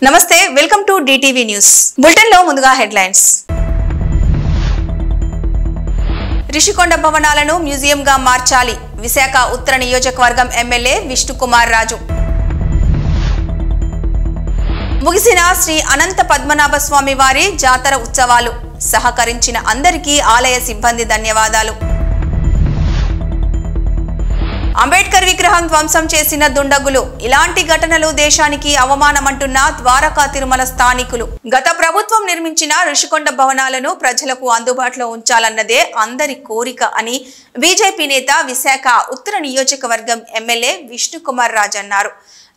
నమస్తే welcome to DTV news bulletin లో ముందుగా హెడ్లైన్స్. రిషికొండ భవనాలను మ్యూజియం గా మార్చాలి. విశాఖ ఉత్తర నియోజకవర్గం ఎమ్మెల్యే విష్ణుకుమార్ రాజు. ముగిసిన శ్రీ అనంత పద్మనాభ స్వామి వారి జాతర ఉత్సవాలు. సహకరించిన అందరికీ ఆలయ సిబ్బంది ధన్యవాదాలు. అంబేద్కర్ విగ్రహం ధ్వంసం చేసిన దుండగులు. ఇలాంటి ఘటనలు దేశానికి అవమానమంటున్న ద్వారకా తిరుమల స్థానికులు. గత ప్రభుత్వం నిర్మించిన రిషికొండ భవనాలను ప్రజలకు అందుబాటులో ఉంచాలన్నదే అందరి కోరిక అని బీజేపీ నేత విశాఖ ఉత్తర నియోజకవర్గం ఎమ్మెల్యే విష్ణుకుమార్ రాజు అన్నారు.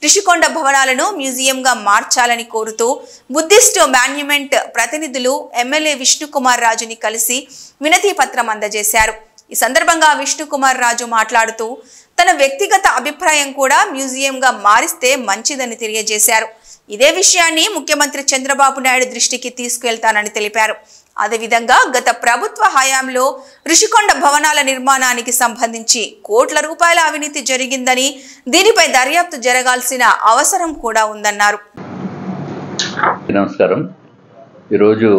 రిషికొండ భవనాలను మ్యూజియంగా మార్చాలని కోరుతూ బుద్ధిస్ట్ మాన్యుమెంట్ ప్రతినిధులు ఎమ్మెల్యే విష్ణుకుమార్ రాజుని కలిసి వినతి పత్రం అందజేశారు. ఈ సందర్భంగా విష్ణుకుమార్ రాజు మాట్లాడుతూ తన వ్యక్తిగత అభిప్రాయం కూడా మ్యూజియంగా మారిస్తే మంచిదని తెలియజేశారు. ఇదే విషయాన్ని ముఖ్యమంత్రి చంద్రబాబు నాయుడు దృష్టికి తీసుకువెళ్తానని తెలిపారు. అదేవిధంగా గత ప్రభుత్వ హయాంలో రిషికొండ భవనాల నిర్మాణానికి సంబంధించి కోట్ల రూపాయల అవినీతి జరిగిందని, దీనిపై దర్యాప్తు జరగాల్సిన అవసరం కూడా ఉందన్నారు. నమస్కారం. ఈరోజు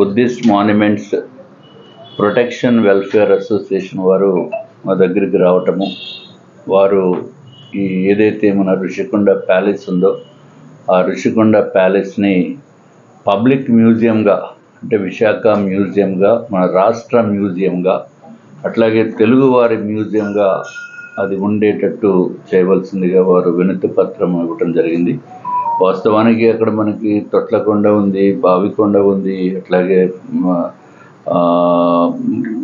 Buddhist monuments protection welfare association వారు మా దగ్గరికి రావటము, వారు ఈ ఏదైతే మన రిషికొండ ప్యాలెస్ ఉందో ఆ రిషికొండ ప్యాలెస్ని పబ్లిక్ మ్యూజియంగా, అంటే విశాఖ మ్యూజియంగా, మన రాష్ట్ర మ్యూజియంగా, అట్లాగే తెలుగువారి మ్యూజియంగా అది ఉండేటట్టు చేయవలసిందిగా వారు వినతి పత్రం ఇవ్వటం జరిగింది. వాస్తవానికి అక్కడ మనకి తొట్లకొండ ఉంది, బావికొండ ఉంది, అట్లాగే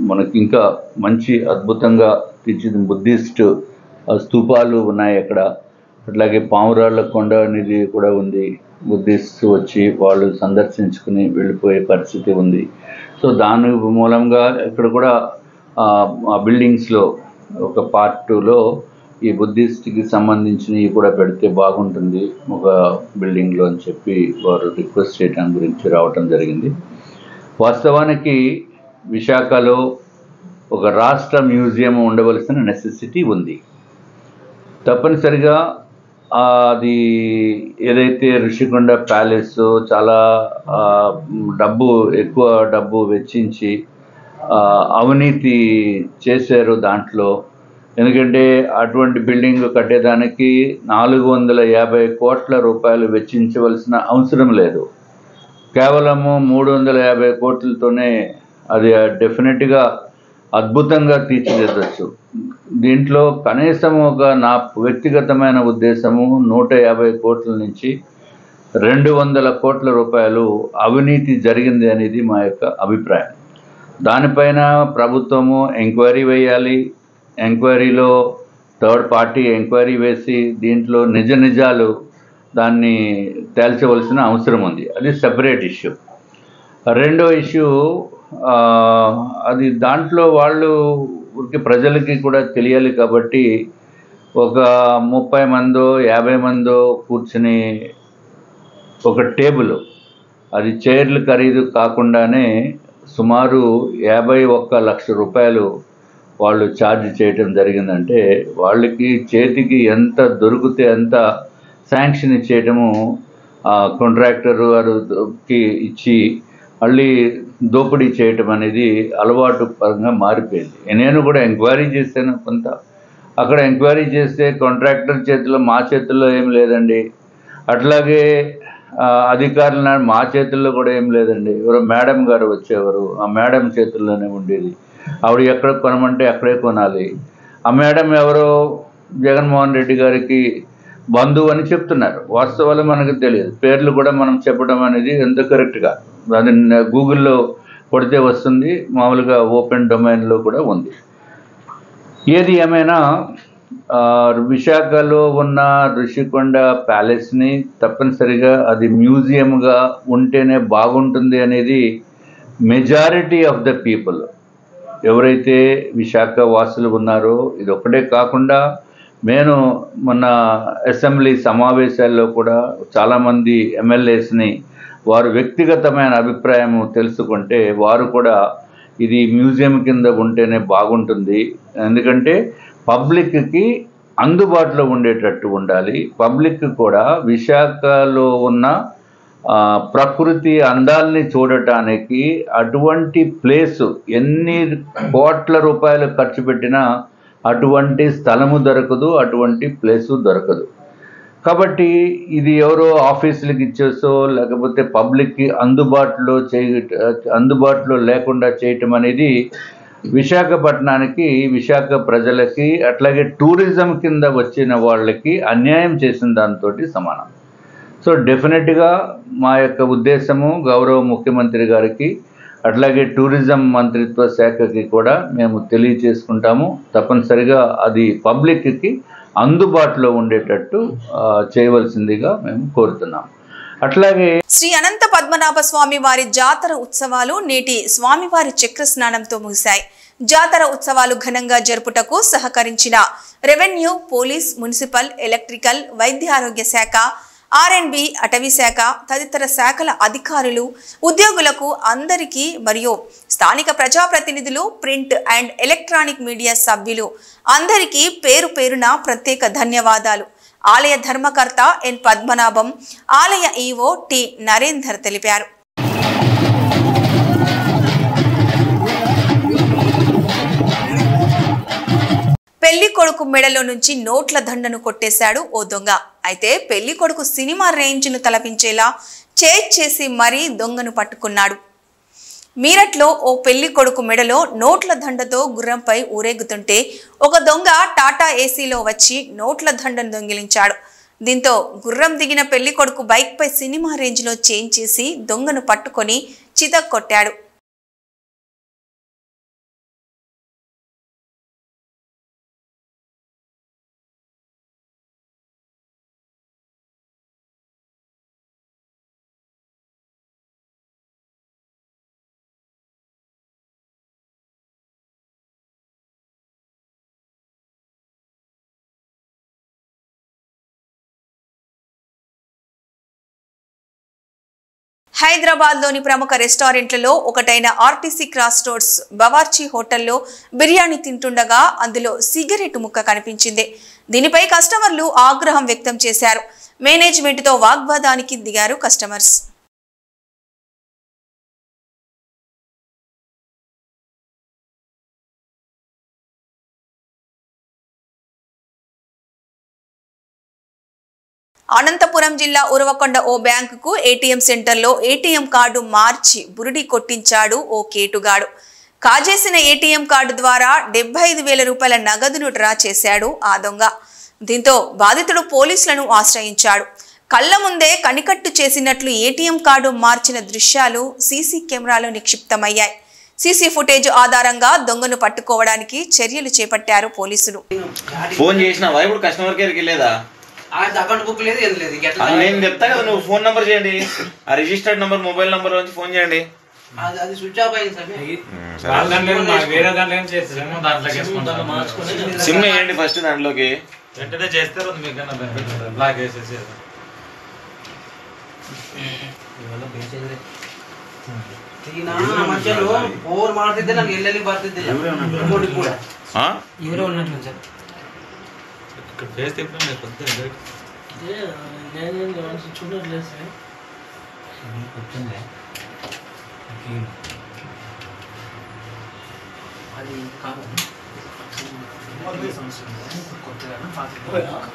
మనకి ఇంకా మంచి అద్భుతంగా తీర్చిదిద్దిన బుద్ధిస్ట్ స్తూపాలు ఉన్నాయి అక్కడ. అట్లాగే పావురాళ్ళ కొండ అనేది కూడా ఉంది. బుద్ధిస్ట్ వచ్చి వాళ్ళు సందర్శించుకుని వెళ్ళిపోయే పరిస్థితి ఉంది. సో దాని మూలంగా ఇక్కడ కూడా ఆ బిల్డింగ్స్లో ఒక పార్ట్ 2లో ఈ బుద్ధిస్ట్కి సంబంధించినవి కూడా పెడితే బాగుంటుంది ఒక బిల్డింగ్లో అని చెప్పి వారు రిక్వెస్ట్ చేయడం గురించి రావటం జరిగింది. వాస్తవానికి విశాఖలో ఒక రాష్ట్ర మ్యూజియం ఉండవలసిన నెసెసిటీ ఉంది. తప్పనిసరిగా అది ఏదైతే రిషికొండ ప్యాలెస్ చాలా ఎక్కువ డబ్బు వెచ్చించి అవినీతి చేశారు దాంట్లో. ఎందుకంటే అటువంటి బిల్డింగ్ కట్టేదానికి 450 కోట్ల రూపాయలు వెచ్చించవలసిన అవసరం లేదు. కేవలము 350 కోట్లతోనే అది డెఫినెట్గా అద్భుతంగా తీర్చిదిద్దచ్చు. దీంట్లో కనీసం నా వ్యక్తిగతమైన ఉద్దేశము 150 కోట్ల నుంచి 200 కోట్ల రూపాయలు అవినీతి జరిగింది అనేది మా యొక్క అభిప్రాయం. దానిపైన ప్రభుత్వము ఎంక్వైరీ వేయాలి. ఎంక్వైరీలో థర్డ్ పార్టీ ఎంక్వైరీ వేసి దీంట్లో నిజాలు దాన్ని తేల్చవలసిన అవసరం ఉంది. అది సెపరేట్ ఇష్యూ. రెండో ఇష్యూ అది దాంట్లో వాళ్ళు ప్రజలకి కూడా తెలియాలి కాబట్టి ఒక 30 మందో 50 మందో కూర్చుని ఒక టేబుల్, అది చైర్లు ఖరీదు కాకుండానే సుమారు 51 లక్ష రూపాయలు వాళ్ళు ఛార్జ్ చేయటం జరిగిందంటే వాళ్ళకి చేతికి ఎంత దొరికితే అంత శాంక్షన్ ఇచ్చేయటము కాంట్రాక్టర్ వారికి ఇచ్చి మళ్ళీ దోపిడీ చేయటం అనేది అలవాటు పరంగా మారిపోయింది. నేను కూడా ఎంక్వైరీ చేశాను కొంత. అక్కడ ఎంక్వైరీ చేస్తే కాంట్రాక్టర్ చేతిలో, మా చేతుల్లో ఏం లేదండి. అట్లాగే అధికారులు మా చేతుల్లో కూడా ఏం లేదండి. ఎవరో మేడం గారు వచ్చేవారు, ఆ మేడం చేతుల్లోనే ఉండేది. ఆవిడ ఎక్కడ కొనమంటే అక్కడే కొనాలి. ఆ మేడం ఎవరో జగన్మోహన్ రెడ్డి గారికి బంధువు అని చెప్తున్నారు. వాస్తవాలు మనకు తెలియదు. పేర్లు కూడా మనం చెప్పడం అనేది ఎంత కరెక్ట్గా, అది గూగుల్లో కొడితే వస్తుంది, మామూలుగా ఓపెన్ డొమైన్లో కూడా ఉంది. ఏది ఏమైనా విశాఖలో ఉన్న రిషికొండ ప్యాలెస్ని తప్పనిసరిగా అది మ్యూజియంగా ఉంటేనే బాగుంటుంది అనేది మెజారిటీ ఆఫ్ ద పీపుల్ ఎవరైతే విశాఖ వాసులు ఉన్నారో, ఇది ఒక్కటే కాకుండా నేను మొన్న అసెంబ్లీ సమావేశాల్లో కూడా చాలామంది ఎమ్మెల్యేస్ని వారు వ్యక్తిగతమైన అభిప్రాయం తెలుసుకుంటే వారు కూడా ఇది మ్యూజియం కింద ఉంటేనే బాగుంటుంది. ఎందుకంటే పబ్లిక్కి అందుబాటులో ఉండేటట్టు ఉండాలి. పబ్లిక్ కూడా విశాఖలో ఉన్న ప్రకృతి అందాల్ని చూడటానికి అటువంటి ప్లేసు ఎన్ని కోట్ల రూపాయలు ఖర్చు పెట్టినా అటువంటి స్థలము దొరకదు, అటువంటి ప్లేసు దొరకదు. కాబట్టి ఇది ఎవరో ఆఫీసులకు ఇచ్చేసో లేకపోతే పబ్లిక్కి అందుబాటులో లేకుండా చేయటం అనేది విశాఖపట్నానికి, విశాఖ ప్రజలకి, అట్లాగే టూరిజం కింద వచ్చిన వాళ్ళకి అన్యాయం చేసిన దాంతో సమానం. సో డెఫినెట్గా మా యొక్క ఉద్దేశము గౌరవ ముఖ్యమంత్రి గారికి అట్లాగే టూరిజం మంత్రిత్వ శాఖకి కూడా మేము తెలియచేసుకుంటాము. తప్పనిసరిగా అది పబ్లిక్కి అందుబాటులో ఉండేటట్టు చేయవలసిందిగా మేము కోరుతున్నాము. అట్లాగే శ్రీ అనంత పద్మనాభ స్వామి వారి జాతర ఉత్సవాలు నేటి స్వామివారి చక్ర స్నానంతో ముగిశాయి. జాతర ఉత్సవాలు ఘనంగా జరుపుటకు సహకరించిన రెవెన్యూ, పోలీస్, మున్సిపల్, ఎలక్ట్రికల్, వైద్య ఆరోగ్య శాఖ, R&B, అటవీ శాఖ తదితర శాఖల అధికారులు, ఉద్యోగులకు అందరికీ మరియు స్థానిక ప్రజాప్రతినిధులు, ప్రింట్ అండ్ ఎలక్ట్రానిక్ మీడియా సభ్యులు అందరికీ పేరు పేరున ప్రత్యేక ధన్యవాదాలు. ఆలయ ధర్మకర్త ఎన్ పద్మనాభం, ఆలయ ఈవో టి నరేందర్ తెలిపారు. పెళ్లి కొడుకు మెడలో నుంచి నోట్ల దండను కొట్టేశాడు ఓ దొంగ. అయితే పెళ్లి కొడుకు సినిమా రేంజ్ను తలపించేలా చేసి మరీ దొంగను పట్టుకున్నాడు. మీరట్లో ఓ పెళ్లి కొడుకు మెడలో నోట్ల దండతో గుర్రంపై ఊరేగుతుంటే ఒక దొంగ టాటా ఏసీలో వచ్చి నోట్ల దండను దొంగిలించాడు. దీంతో గుర్రం దిగిన పెళ్లి కొడుకు బైక్పై సినిమా రేంజ్లో చేసి దొంగను పట్టుకొని చితక్కొట్టాడు. హైదరాబాద్లోని ప్రముఖ రెస్టారెంట్లలో ఒకటైన ఆర్టీసీ క్రాస్ రోడ్స్ బవార్చి హోటల్లో బిర్యానీ తింటుండగా అందులో సిగరెట్ ముక్క కనిపించింది. దీనిపై కస్టమర్లు ఆగ్రహం వ్యక్తం చేశారు. మేనేజ్మెంట్తో వాగ్వాదానికి దిగారు కస్టమర్స్. అనంతపురం జిల్లా ఉరవకొండ ఓ బ్యాంకుకు ఏటీఎం సెంటర్లో ఏటీఎం కార్డు మార్చి బురిడి కొట్టించాడు ఓ కేటుగాడు. కాజేసిన ఏటీఎం కార్డు ద్వారా 75,000 రూపాయల నగదును డ్రా చేశాడు ఆ దొంగ. దీంతో బాధితుడు పోలీసులను ఆశ్రయించాడు. కళ్ల ముందే కనికట్టు చేసినట్లు ఏటీఎం కార్డు మార్చిన దృశ్యాలు సీసీ కెమెరాలో నిక్షిప్తమయ్యాయి. సీసీ ఫుటేజ్ ఆధారంగా దొంగను పట్టుకోవడానికి చర్యలు చేపట్టారు పోలీసులు. ఫోన్ చేసినావా ఇప్పుడు కస్టమర్ కేర్కి లేదా? అకౌంట్ బుక్ లేదు, ఏం లేదు. నేను చెప్తా కదా, నువ్వు ఫోన్ నంబర్ చేయండి, ఆ రిజిస్టర్డ్ నంబర్ మొబైల్ నంబర్ నుంచి ఫోన్ చేయండి. అది స్విచ్ ఆఫ్ అయింది సార్. సిమ్ వేయండి ఫస్ట్ దాంట్లోకి. చేస్తారు బ్లాక్ వేసేసి ఫోన్ ಮಾಡ್ತಿದ್ದೆ ನಾನು ಎಲ್ಲೆಲ್ಲಿ ಬರ್ತಿದ್ದೆ ಕೂಡ ಇವರೇ ఉన్నట్లు సార్. ఫేస్ తిప్పడం చూడట్లేదు సార్. అది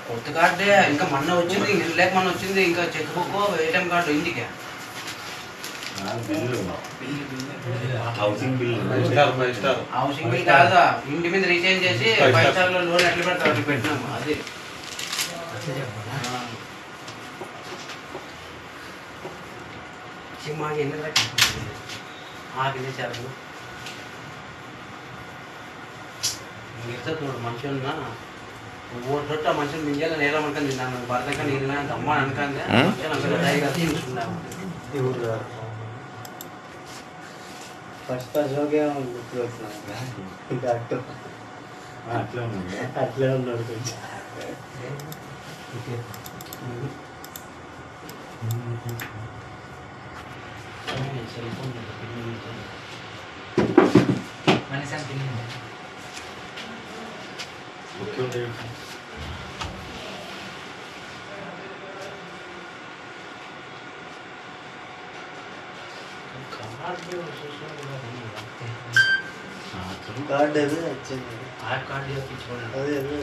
కొత్త కార్డే ఇంకా మొన్న వచ్చింది, లేక మొన్న వచ్చింది. ఇంకా చెక్ బుక్, ఏటీఎం కార్డు ఇంటికి. హౌసింగ్ బిల్ కాదా, ఇంటి మీద రీఛార్జ్ చేసి 5 స్టార్ లో లోన్ ఎట్లా పెడతారు అట్లా పెట్టినాము. అది మాకు ఎన్ని ఆగిలేసారు చూడు. మనుషులు ఓటు మనుషులు మింజాలని నేలమనుకుంది, నన్ను భర్తగా నేను అమ్మ అనుకుంది. తీసుకున్నాము ఫస్ట్ ఓకే గుర్తు వచ్చిన అట్లే ఉన్నాడు కొంచెం. మనిషి కార్డు అది వచ్చింది. కార్డు తెప్పించుకోండి. అదే అదే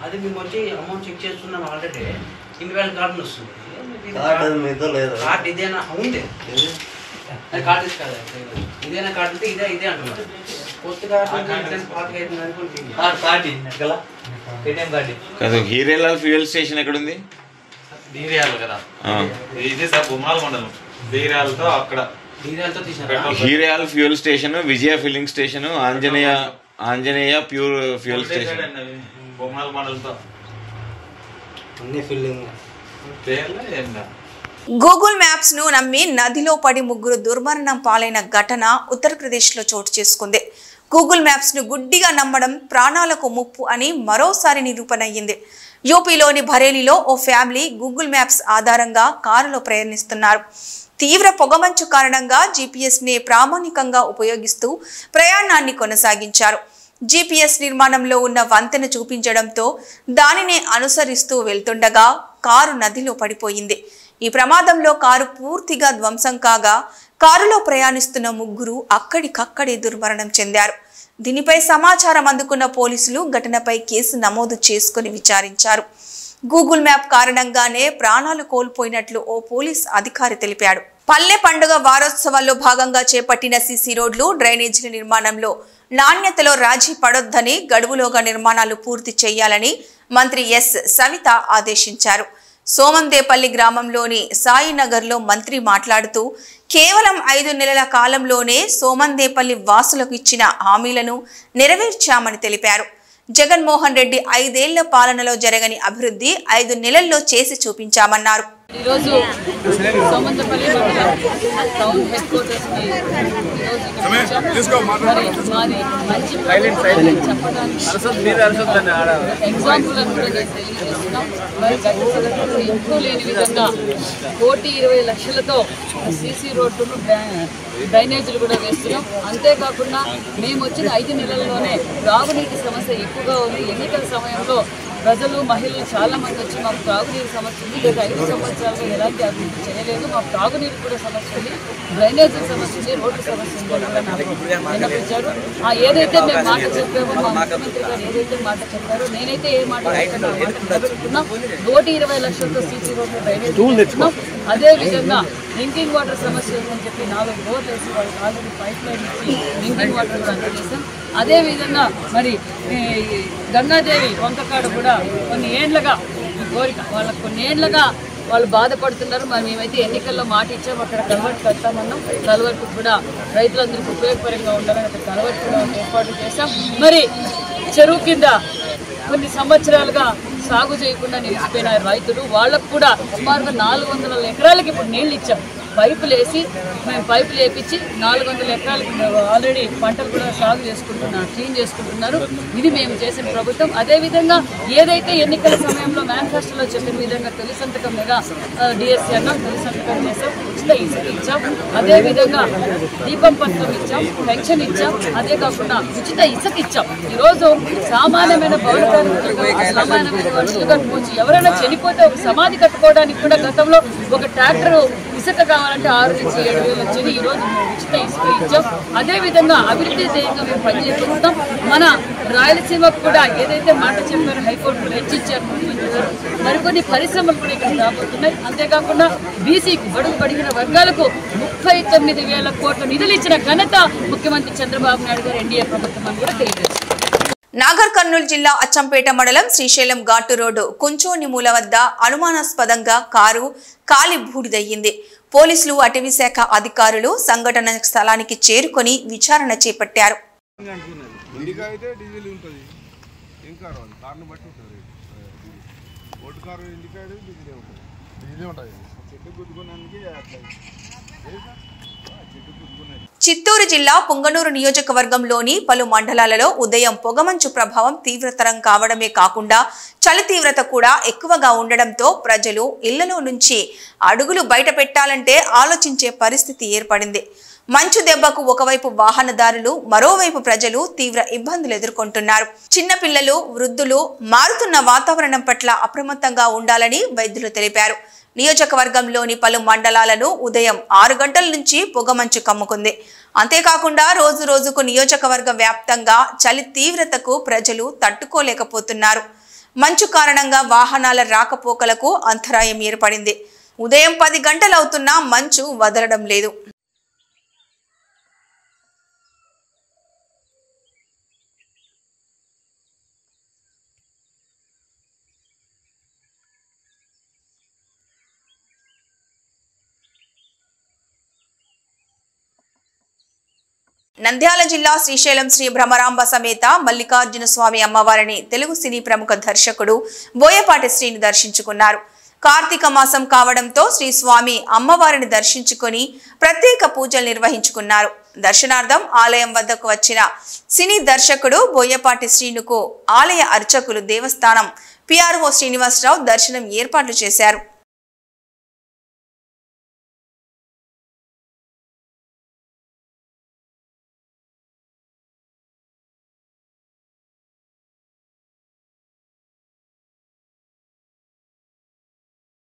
అది మేము వచ్చి అమౌంట్ చెక్ చేస్తున్నాం ఆల్రెడీ. ఇన్వాలిడ్ కార్డు వస్తుంది. కార్డు అది మీతో లేదు. కార్డు ఇదేనా ఉంది. అది కార్డు కాదు, ఇదేనా కార్డు అంటే ఇదే అంటున్నారు. కొత్తగా హీరేలాల్ ఫ్యూయల్ స్టేషన్ ఎక్కడుంది? దీర్యాలు కదా, ఇది సార్ బొమ్మల మండలం దీర్యాలతో అక్కడ Hiralal fuel station, Vijaya filling station, Anjaneya pure fuel station Bommala మండలంతో అన్ని ఫిల్లింగ్ పేర్లే ఏం లేదు. గూగుల్ మ్యాప్స్ ను నమ్మి నదిలో పడి ముగ్గురు దుర్మరణం పాలైన ఘటన ఉత్తరప్రదేశ్లో చోటు చేసుకుంది. గూగుల్ మ్యాప్స్ ను గుడ్డిగా నమ్మడం ప్రాణాలకు ముప్పు అని మరోసారి నిరూపణ అయ్యింది. యూపీలోని బరేలీలో ఓ ఫ్యామిలీ గూగుల్ మ్యాప్స్ ఆధారంగా కారులో ప్రయాణిస్తున్నారు. తీవ్ర పొగమంచు కారణంగా జీపీఎస్ ని ప్రామాణికంగా ఉపయోగిస్తూ ప్రయాణాన్ని కొనసాగించారు. జీపీఎస్ నిర్మాణంలో ఉన్న వంతెన చూపించడంతో దానినే అనుసరిస్తూ వెళ్తుండగా కారు నదిలో పడిపోయింది. ఈ ప్రమాదంలో కారు పూర్తిగా ధ్వంసం కాగా కారులో ప్రయాణిస్తున్న ముగ్గురు అక్కడికక్కడే దుర్మరణం చెందారు. దీనిపై సమాచారం అందుకున్న పోలీసులు ఘటనపై కేసు నమోదు చేసుకుని విచారించారు. గూగుల్ మ్యాప్ కారణంగానే ప్రాణాలు కోల్పోయినట్లు ఓ పోలీస్ అధికారి తెలిపాడు. పల్లె పండుగ వారోత్సవాల్లో భాగంగా చేపట్టిన సీసీ రోడ్లు, డ్రైనేజీల నిర్మాణంలో నాణ్యతలో రాజీ పడొద్దని, గడువులోగా నిర్మాణాలు పూర్తి చేయాలని మంత్రి ఎస్ సవిత ఆదేశించారు. సోమందేపల్లి గ్రామంలోని సాయినగర్లో మంత్రి మాట్లాడుతూ కేవలం 5 నెలల కాలంలోనే సోమందేపల్లి వాసులకు ఇచ్చిన హామీలను నెరవేర్చామని తెలిపారు. జగన్మోహన్ రెడ్డి 5 ఏళ్ల పాలనలో జరగని అభివృద్ధి 5 నెలల్లో చేసి చూపించామన్నారు. ఈరోజు సోమందేపల్లి మండలం టౌన్ హెడ్ క్వార్టర్స్ కి మాది మంచి ఎగ్జాంపుల్ అని కూడా తెలియజేస్తున్నాం. మరి గత సంవత్సరంలో ఎక్కువ లేని విధంగా 1,20,00,000తో సీసీ రోడ్డును, డ్రైనేజీలు కూడా వేస్తున్నాం. అంతేకాకుండా మేము వచ్చిన 5 నెలల్లోనే త్రాగునీటి సమస్య ఎక్కువగా ఉంది. ఎన్నికల సమయంలో ప్రజలు, మహిళలు చాలా మంది వచ్చి మాకు త్రాగునీరు సమస్య ఉంది, గత 5 సంవత్సరాలుగా ఎలాంటి అభివృద్ధి చేయలేదు, మాకు త్రాగునీరు కూడా సమస్య ఉంది, డ్రైనేజీ సమస్య ఉంది, రోడ్డు సమస్య ఉంది అని కూడా నాకు విన్నపించారు. ఏదైతే మేము మాట చెప్పామో, మా ముఖ్యమంత్రి గారు ఏదైతే మాట చెప్పారో, నేనైతే ఏ మాట చెప్పానో ఆ మాట నిలబెట్టుకున్నాం. 120,00,000తో సీసీ రోడ్లు, డ్రైనేజీ వేస్తున్నాం. అదేవిధంగా డ్రింకింగ్ వాటర్ సమస్య ఉందని చెప్పి 4 బోర్లు వేసి వాళ్ళకి ఆల్రెడీ పైప్ లైన్ ఇచ్చి డ్రింకింగ్ వాటర్ కూడా అందజేస్తాం. అదేవిధంగా మరి గంగాదేవి వంకకాడ కూడా కొన్ని ఏళ్లుగా కోరిక, వాళ్ళకు కొన్ని ఏళ్లుగా వాళ్ళు బాధపడుతున్నారు. మరి మేమైతే ఎన్నికల్లో మాట ఇచ్చాము, అక్కడ కలవట్టు కడతామన్నాం. కలవట్టు కూడా రైతులందరికీ ఉపయోగకరంగా ఉండాలని అక్కడ కలవట్టు కూడా ఏర్పాటు చేశాం. మరి చెరువు కింద కొన్ని సంవత్సరాలుగా సాగు చేయకుండా నిలిచిపోయిన రైతులు, వాళ్ళకు కూడా సుమారుగా 400 ఎకరాలకి ఇప్పుడు నీళ్ళు ఇచ్చాం. పైపులు వేసి మేము పైపులు వేపించి 400 ఎకరాలకు ఆల్రెడీ పంటలు కూడా సాగు చేసుకుంటున్నారు, క్లీన్ చేసుకుంటున్నారు. ఇది మేము చేసిన ప్రభుత్వం. అదేవిధంగా ఏదైతే ఎన్నికల సమయంలో మేనిఫెస్టోలో చెప్పిన విధంగా తొలి సంతకం మీద డిఎస్సీ అన్నాం, తొలి సంతకం చేసాం, ఉచిత ఇసుక ఇచ్చాం, అదేవిధంగా దీపం పత్రం ఇచ్చాం, పెన్షన్ ఇచ్చాం, అదే కాకుండా ఉచిత ఇసుక ఇచ్చాం. ఈరోజు సామాన్యమైన పౌర కార్మికులుగా, సామాన్యమైన మనుషులుగా పోచి ఎవరైనా చనిపోతే ఒక సమాధి కట్టుకోవడానికి కూడా గతంలో ఒక ట్రాక్టరు ఇసుక కావాలంటే 6 నుంచి 7 వేలు వచ్చేది. ఈరోజు ఉచిత ఇసుక ఇచ్చాం. అదేవిధంగా అభివృద్ధి ధ్యేయంగా మేము పనిచేస్తున్నాం. మన రాయలసీమకు కూడా ఏదైతే మాట చెప్పారో హైకోర్టు హెచ్చిచ్చారు ముఖ్యమంత్రి గారు, మరికొన్ని పరిశ్రమలు కూడా ఇక్కడ రాబోతున్నాయి. అంతేకాకుండా బీసీకి, బడుగు బడిగిన వర్గాలకు 39,000 కోట్ల నిధులు ఇచ్చిన ఘనత ముఖ్యమంత్రి చంద్రబాబు నాయుడు గారు, ఎన్డీఏ ప్రభుత్వం అని కూడా తెలియజేస్తారు. నాగర్ కర్నూలు జిల్లా అచ్చంపేట మండలం శ్రీశైలం ఘాటు రోడ్డు కుంచోని మూల వద్ద అనుమానాస్పదంగా కారు కాలి బూడిదయ్యింది. పోలీసులు, అటవీ శాఖ అధికారులు సంఘటన స్థలానికి చేరుకొని విచారణ చేపట్టారు. చిత్తూరు జిల్లా పుంగనూరు నియోజకవర్గంలోని పలు మండలాలలో ఉదయం పొగమంచు ప్రభావం తీవ్రతరం కావడమే కాకుండా చలి తీవ్రత కూడా ఎక్కువగా ఉండడంతో ప్రజలు ఇళ్లలో నుంచి అడుగులు బయట పెట్టాలంటే ఆలోచించే పరిస్థితి ఏర్పడింది. మంచు దెబ్బకు ఒకవైపు వాహనదారులు, మరోవైపు ప్రజలు తీవ్ర ఇబ్బందులు ఎదుర్కొంటున్నారు. చిన్నపిల్లలు, వృద్ధులు మారుతున్న వాతావరణం పట్ల అప్రమత్తంగా ఉండాలని వైద్యులు తెలిపారు. నియోజకవర్గంలోని పలు మండలాలను ఉదయం 6 గంటల నుంచి పొగమంచు కమ్ముకుంది. అంతేకాకుండా రోజు రోజుకు నియోజకవర్గ వ్యాప్తంగా చలి తీవ్రతకు ప్రజలు తట్టుకోలేకపోతున్నారు. మంచు కారణంగా వాహనాల రాకపోకలకు అంతరాయం ఏర్పడింది. ఉదయం 10 గంటలవుతున్నా మంచు వదలడం లేదు. నంద్యాల జిల్లా శ్రీశైలం శ్రీ భ్రమరాంబ సమేత మల్లికార్జున స్వామి అమ్మవారిని తెలుగు సినీ ప్రముఖ దర్శకుడు బోయపాటి శ్రీని దర్శించుకున్నారు. కార్తీక మాసం కావడంతో శ్రీ స్వామి అమ్మవారిని దర్శించుకొని ప్రత్యేక పూజలు నిర్వహించుకున్నారు. దర్శనార్థం ఆలయం వద్దకు వచ్చిన సినీ దర్శకుడు బోయపాటి శ్రీనుకు ఆలయ అర్చకులు దేవస్థానం పిఆర్ఓ శ్రీనివాసరావు దర్శనం ఏర్పాట్లు చేశారు.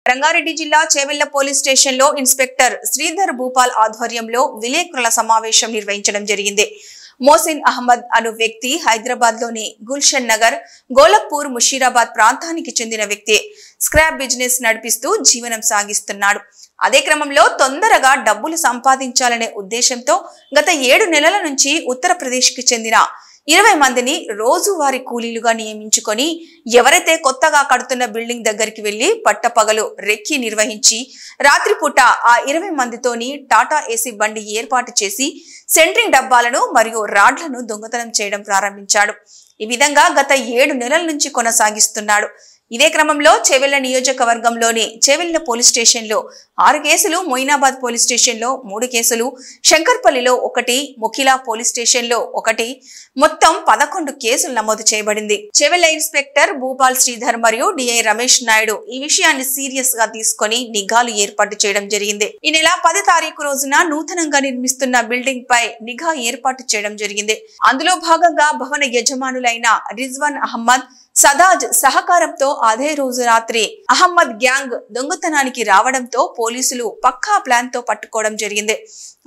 రంగారెడ్డి జిల్లా చేవెళ్ల పోలీస్ స్టేషన్ లో ఇన్స్పెక్టర్ శ్రీధర్ భూపాల్ ఆధ్వర్యంలో విలేకరుల సమావేశం నిర్వహించడం జరిగింది. మోసిన్ అహ్మద్ అను వ్యక్తి హైదరాబాద్ లోని గుల్షన్ నగర్, గోలక్పూర్, ముషీరాబాద్ ప్రాంతానికి చెందిన వ్యక్తి. స్క్రాప్ బిజినెస్ నడిపిస్తూ జీవనం సాగిస్తున్నాడు. అదే క్రమంలో తొందరగా డబ్బులు సంపాదించాలనే ఉద్దేశంతో గత 7 నెలల నుంచి ఉత్తరప్రదేశ్ కి చెందిన 20 మందిని రోజువారీ కూలీలుగా నియమించుకొని ఎవరైతే కొత్తగా కడుతున్న బిల్డింగ్ దగ్గరికి వెళ్లి పట్టపగలు రెక్కి నిర్వహించి రాత్రిపూట ఆ 20 మందితోని టాటా ఏసీ బండి ఏర్పాటు చేసి సెంట్రింగ్ డబ్బాలను మరియు రాడ్లను దొంగతనం చేయడం ప్రారంభించాడు. ఈ విధంగా గత 7 నెలల నుంచి కొనసాగిస్తున్నాడు. ఇదే క్రమంలో చేవెళ్ల నియోజకవర్గంలోని చేవెళ్ల పోలీస్ స్టేషన్ లో 6 కేసులు, మొయినాబాద్ పోలీస్ స్టేషన్ లో 3 కేసులు, శంకర్పల్లిలో 1, ముఖిలా పోలీస్ స్టేషన్ లో 1, మొత్తం 11 కేసులు నమోదు చేయబడింది. చేవెళ్ల ఇన్స్పెక్టర్ భూపాల్ శ్రీధర్ మరియు డిఐ రమేష్ నాయుడు ఈ విషయాన్ని సీరియస్ గా తీసుకొని నిఘాలు ఏర్పాటు చేయడం జరిగింది. ఈ నెల 10 తారీఖు రోజున నూతనంగా నిర్మిస్తున్న బిల్డింగ్ పై నిఘా ఏర్పాటు చేయడం జరిగింది. అందులో భాగంగా భవన యజమానులైన రిజ్వాన్ అహ్మద్, సదాజ్ సహకారంతో అదే రోజు రాత్రి అహ్మద్ గ్యాంగ్ దొంగతనానికి రావడంతో పోలీసులు పక్కా ప్లాన్ తో పట్టుకోవడం జరిగింది.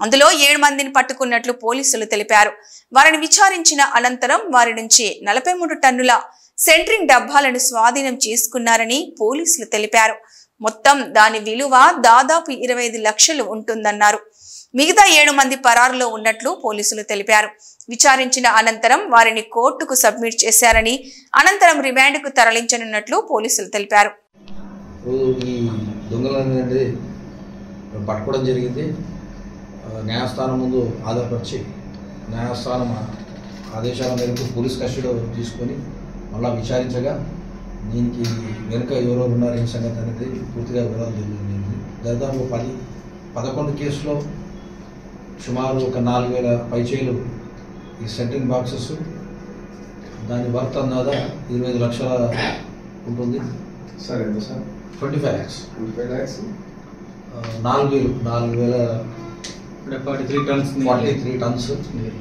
అందులో 7 మందిని పట్టుకున్నట్లు పోలీసులు తెలిపారు. వారిని విచారించిన అనంతరం వారి నుంచి 43 టన్నుల సెంట్రింగ్ డబ్బాలను స్వాధీనం చేసుకున్నారని పోలీసులు తెలిపారు. మొత్తం దాని విలువ దాదాపు 25 లక్షలు ఉంటుందన్నారు. మిగతా 7 మంది పరారులో ఉన్నట్లు పోలీసులు తెలిపారు. విచారించిన అనంతరం వారిని కోర్టుకు సబ్మిట్ చేశారని, అనంతరం రిమాండ్కు తరలించనున్నట్లు పోలీసులు తెలిపారు. ఈ దొంగలనేది పట్టుకోవడం జరిగింది. న్యాయస్థానం ముందు ఆధారపరిచి న్యాయస్థానం ఆదేశాల మేరకు పోలీస్ కస్టడీలో తీసుకొని మళ్ళీ విచారించగా దీనికి వెనుక ఎవరెవరు ఉన్నారు ఈ సంగతి అనేది పూర్తిగా వివరాలు తెలియజేయండి. దాదాపు 11 కేసులో సుమారు ఒక 4,000 పైచేలు ఈ సెంట్రింగ్ బాక్సెస్, దాని వర్త్ అందాదా 25 లక్షల ఉంటుంది. సార్ ఎంత సార్? 25 lakhs. 25 lakhs. 4,000 43 టన్స్ 43,000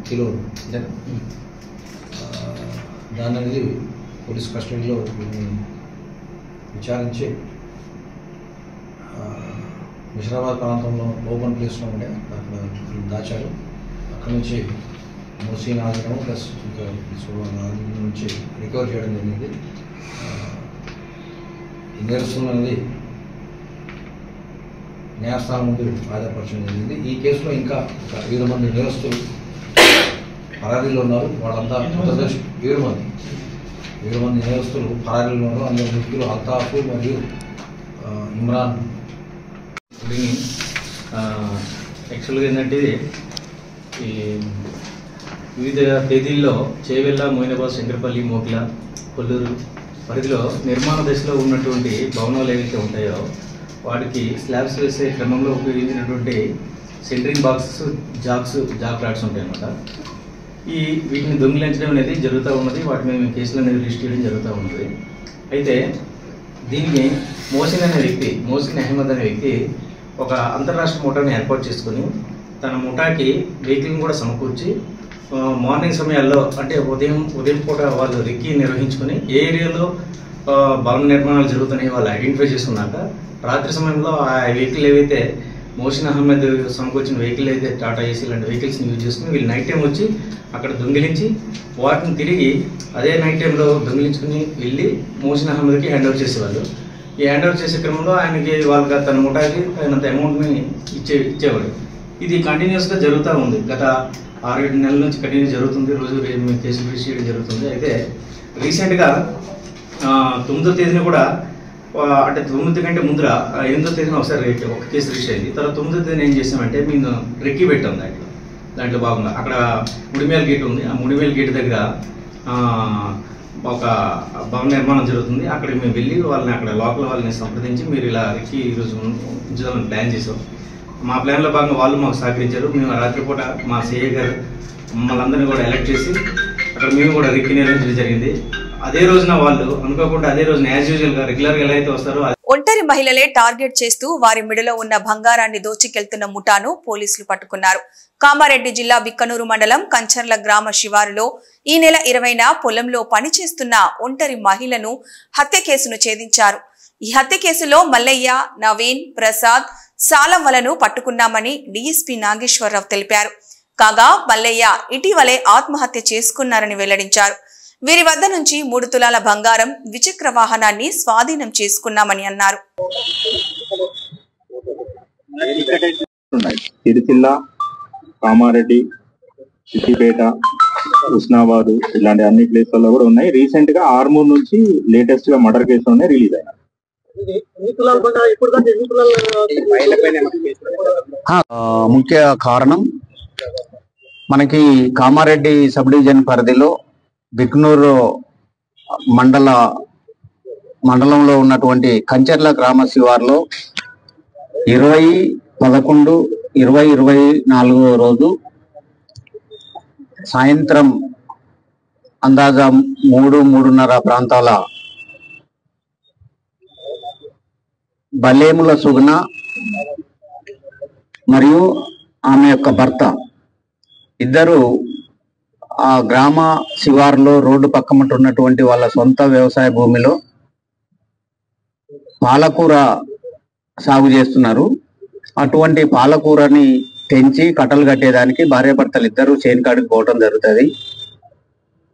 కిలోలు. దాని అనేది పోలీస్ కస్టడీలో విచారించి ముషీరాబాద్ ప్రాంతంలో ఓపెన్ ప్లేస్లో ఉండే అక్కడ దాచారు. అక్కడ నుంచి మోసీన్ ఆగడం ప్లస్ ఇంకా నుంచి రికవర్ చేయడం జరిగింది. ఈ నేరస్తులు అనేది న్యాయస్థానం ముందు ఆధారపరచడం జరిగింది. ఈ కేసులో ఇంకా 7 మంది నేరస్తులు పరారీలో ఉన్నారు. వాళ్ళంతా 7 మంది నేరస్తులు పరారీలో ఉన్నారు. అందులో ముగ్గురు అల్తాఫ్ మరియు ఇమ్రాన్. యాక్చువల్గా ఏంటంటే ఈ వివిధ తేదీల్లో చేవెళ్ళ, మొయినాబాద్, శంకరపల్లి, మోకిలా, కొల్లూరు పరిధిలో నిర్మాణ దశలో ఉన్నటువంటి భవనాలు ఏవైతే ఉంటాయో వాటికి స్లాబ్స్ వేసే క్రమంలో ఉపయోగించినటువంటి సెంట్రింగ్ బాక్సెస్, జాక్ రాడ్స్ ఉంటాయి అన్నమాట. వీటిని దొంగిలించడం అనేది జరుగుతూ ఉన్నది. వాటి మీద మేము కేసులు అనేది రిజిస్టర్ చేయడం జరుగుతూ ఉన్నది. అయితే దీనికి మోసిన్ అహ్మద్ అనే వ్యక్తి ఒక అంతర్రాష్ట్ర ముఠాని ఏర్పాటు చేసుకుని తన ముఠాకి వెహికల్ని కూడా సమకూర్చి మార్నింగ్ సమయాల్లో అంటే ఉదయం పూట వాళ్ళు రెక్కి నిర్వహించుకొని ఏ ఏరియాలో భవన నిర్మాణాలు జరుగుతున్నాయి వాళ్ళు ఐడెంటిఫై చేసుకున్నాక రాత్రి సమయంలో ఆ వెహికల్ ఏవైతే మోసిన్ అహ్మద్ సమకూర్చిన వెహికల్ అయితే టాటా ఏసీ లాంటి వెహికల్స్ని యూజ్ చేసుకుని వీళ్ళు నైట్ టైం వచ్చి అక్కడ దొంగిలించి వాటిని తిరిగి అదే నైట్ టైంలో దొంగిలించుకుని వెళ్ళి మోసిన్ అహ్మద్కి హ్యాండ్ ఓవర్ చేసేవాళ్ళు. ఈ హ్యాండ్ ఓవర్ చేసే క్రమంలో ఆయనకి వాళ్ళకి తన ముఠాకి తగినంత అమౌంట్ని ఇచ్చేవాడు. ఇది కంటిన్యూస్గా జరుగుతూ ఉంది. గత 6-7 నెలల నుంచి కంటిన్యూ జరుగుతుంది. రోజు కేసులు రిజిస్టర్ చేయడం జరుగుతుంది. అయితే రీసెంట్గా 9వ తేదీన కూడా అంటే 9 కంటే ముందర 8వ తేదీన ఒకసారి ఒక కేసు రిజిస్టర్ అయింది. తర్వాత 9వ తేదీన ఏం చేసామంటే మేము రెక్కి పెట్టాం దాంట్లో భాగంగా అక్కడ ముడిమేల గేట్ ఉంది. ఆ ముడిమేల గేట్ దగ్గర ఒక భవన నిర్మాణం జరుగుతుంది. అక్కడికి మేము వెళ్ళి వాళ్ళని అక్కడ లోకల్ వాళ్ళని సంప్రదించి మీరు ఇలా రెక్కి ఈరోజు ఉంచుదామని ప్లాన్ చేసాం. మా ప్లాన్లో భాగంగా వాళ్ళు మాకు సహకరించారు. మేము రాత్రిపూట మా సిఐ గారు మమ్మల్ని అందరినీ కూడా ఎలక్ట్ చేసి అక్కడ మేము కూడా రెక్కి నిర్వహించడం జరిగింది. అదే రోజున వాళ్ళు అనుకోకుండా అదే రోజున యాజ్ యూజువల్ గా రెగ్యులర్ గా ఎలా అయితే వస్తారో ఒంటరి మహిళలే టార్గెట్ చేస్తూ వారి మెడలో ఉన్న బంగారాన్ని దోచుకెళ్తున్న ముఠాను పోలీసులు పట్టుకున్నారు. కామారెడ్డి జిల్లా బిక్కనూరు మండలం కంచర్ల గ్రామ శివారులో ఈ నెల 20న పొలంలో పనిచేస్తున్న ఒంటరి మహిళను హత్య కేసును ఛేదించారు. ఈ హత్య కేసులో మల్లయ్య, నవీన్, ప్రసాద్, సాలంవలను పట్టుకున్నామని డీఎస్పీ నాగేశ్వరరావు తెలిపారు. కాగా మల్లయ్య ఇటీవలే ఆత్మహత్య చేసుకున్నారని వెల్లడించారు. వీరి వద్ద నుంచి 3 తులాల బంగారం, ద్విచక్ర వాహనాన్ని స్వాధీనం చేసుకున్నామని అన్నారు. సిరిసిల్ల, కామారెడ్డి, సిద్దిపేట, ఉస్నాబాద్ ఇలాంటి అన్ని ప్లేస్లలో కూడా ఉన్నాయి. రీసెంట్ గా ఆర్మూర్ నుంచి లేటెస్ట్ గా మర్డర్ కేసులు ఉన్నాయి రిలీజ్ అయినాయి. ముఖ్య కారణం మనకి కామారెడ్డి సబ్ డివిజన్ పరిధిలో బిక్నూరు మండలంలో ఉన్నటువంటి కంచర్ల గ్రామ శివార్లో 20/11/2024 రోజు సాయంత్రం అందాజా 3-3:30 ప్రాంతాల బలేముల సుగుణ మరియు ఆమె యొక్క భర్త ఇద్దరు ఆ గ్రామ శివారులో రోడ్డు పక్కమట ఉన్నటువంటి వాళ్ళ సొంత వ్యవసాయ భూమిలో పాలకూర సాగు చేస్తున్నారు. అటువంటి పాలకూరని తెంచి కట్టలు కట్టేదానికి భార్యాభర్తలు ఇద్దరు చేను కాడికి పోవటం జరుగుతుంది.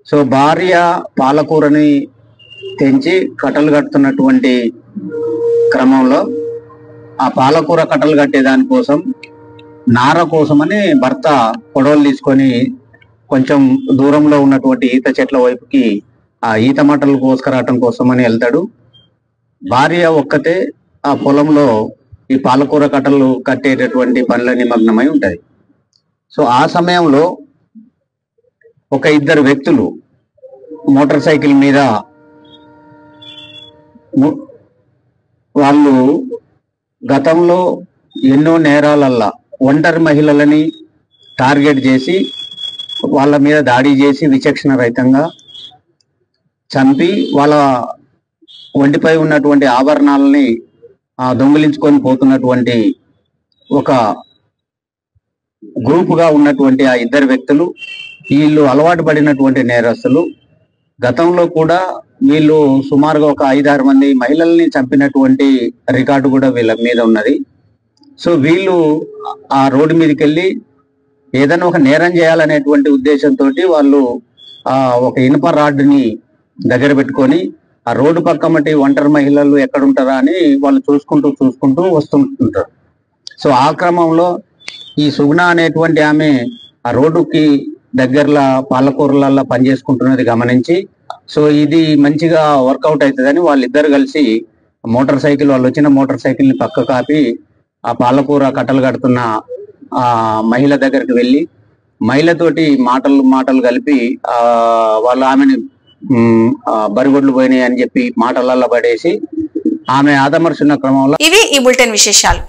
సో భార్య పాలకూరని తెంచి కట్టలు కడుతున్నటువంటి క్రమంలో ఆ పాలకూర కట్టలు కట్టేదాని కోసం నార కోసమని భర్త పొడవలు తీసుకొని కొంచెం దూరంలో ఉన్నటువంటి ఈత చెట్ల వైపుకి ఆ ఈత మట్టలు కోసుకురావటం కోసమని వెళ్తాడు. భార్య ఒక్కతే ఆ పొలంలో ఈ పాలకూర కట్టలు కట్టేటటువంటి పనుల నిమగ్నమై ఉంటది. సో ఆ సమయంలో ఒక 2 వ్యక్తులు మోటార్ సైకిల్ మీద వాళ్ళు గతంలో ఎన్నో నేరాలల్లా ఒంటరి మహిళలని టార్గెట్ చేసి వాళ్ళ మీద దాడి చేసి విచక్షణ రహితంగా చంపి వాళ్ళ ఒంటిపై ఉన్నటువంటి ఆభరణాలని దొంగిలించుకొని పోతున్నటువంటి ఒక గ్రూపుగా ఉన్నటువంటి ఆ 2 వ్యక్తులు వీళ్ళు అలవాటు పడినటువంటి నేరస్తులు. గతంలో కూడా వీళ్ళు సుమారుగా ఒక 5-6 మంది మహిళల్ని చంపినటువంటి రికార్డు కూడా వీళ్ళ మీద ఉన్నది. సో వీళ్ళు ఆ రోడ్డు మీదకి వెళ్ళి ఏదైనా ఒక నేరం చేయాలనేటువంటి ఉద్దేశంతో వాళ్ళు ఒక ఇనుప రాడ్ని దగ్గర పెట్టుకొని ఆ రోడ్డు పక్కమటి ఒంటరి మహిళలు ఎక్కడుంటారా అని వాళ్ళు చూసుకుంటూ వస్తుంటారు. సో ఆ క్రమంలో ఈ సుగుణ అనేటువంటి ఆమె ఆ రోడ్డుకి దగ్గరలో పాలకూరలలో పనిచేసుకుంటున్నది గమనించి సో ఇది మంచిగా వర్కౌట్ అవుతుందని వాళ్ళిద్దరు కలిసి వాళ్ళు వచ్చిన మోటార్ సైకిల్ని పక్క కాపి ఆ పాలకూర కట్టలు కడుతున్న ఆ మహిళ దగ్గరికి వెళ్ళి మహిళతోటి మాటలు కలిపి వాళ్ళు ఆమెని బరిగొడ్లు పోయినాయి అని చెప్పి మాటలలో పడేసి ఆమె ఆదమర్చున్న క్రమంలో ఇవి ఈ బులెటిన్ విశేషాలు.